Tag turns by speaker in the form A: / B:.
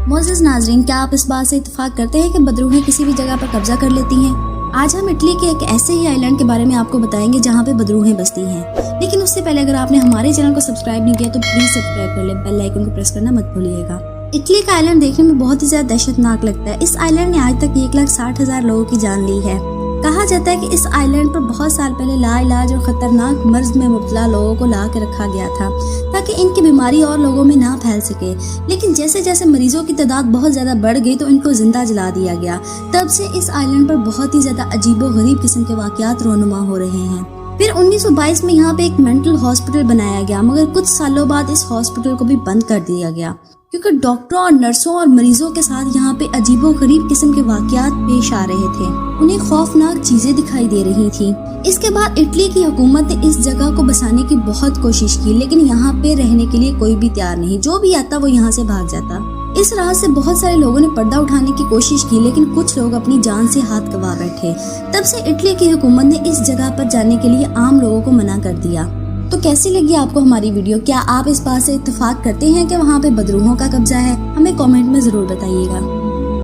A: मोअज़्ज़िज़ नाज़रीन, क्या आप इस बात से इत्तेफाक करते हैं कि बदरूहें किसी भी जगह पर कब्जा कर लेती हैं? आज हम इटली के एक ऐसे ही आइलैंड के बारे में आपको बताएंगे जहाँ पे बदरूहें बसती हैं। लेकिन उससे पहले अगर आपने हमारे चैनल को सब्सक्राइब नहीं किया तो प्लीज सब्सक्राइब कर ले, बेल आइकन को प्रेस करना मत भूलिएगा। इटली का आइलैंड देखने में बहुत ही ज्यादा दहशतनाक लगता है। इस आइलैंड ने आज तक 1,60,000 लोगों की जान ली है। कहा जाता है कि इस आइलैंड पर बहुत साल पहले लाइलाज और खतरनाक मर्ज में मुब्तला लोगों को ला के रखा गया था ताकि इनकी बीमारी और लोगों में ना फैल सके। लेकिन जैसे जैसे मरीजों की तादाद बहुत ज्यादा बढ़ गई तो इनको जिंदा जला दिया गया। तब से इस आइलैंड पर बहुत ही ज्यादा अजीबो-गरीब किस्म के वाकयात रोनुमा हो रहे हैं। फिर 1922 में यहाँ पे एक मेंटल हॉस्पिटल बनाया गया, मगर कुछ सालों बाद इस हॉस्पिटल को भी बंद कर दिया गया क्योंकि डॉक्टरों और नर्सों और मरीजों के साथ यहाँ पे अजीबो-गरीब किस्म के वाकयात पेश आ रहे थे। उन्हें खौफनाक चीजें दिखाई दे रही थी। इसके बाद इटली की हुकूमत ने इस जगह को बसाने की बहुत कोशिश की, लेकिन यहाँ पे रहने के लिए कोई भी तैयार नहीं। जो भी आता वो यहाँ से भाग जाता। इस राह से बहुत सारे लोगों ने पर्दा उठाने की कोशिश की, लेकिन कुछ लोग अपनी जान से हाथ गंवा बैठे। तब से इटली की हुकूमत ने इस जगह पर जाने के लिए आम लोगों को मना कर दिया। तो कैसी लगी आपको हमारी वीडियो? क्या आप इस बात से इत्तेफाक करते हैं कि वहाँ पे बदरूहों का कब्जा है? हमें कमेंट में जरूर बताइएगा।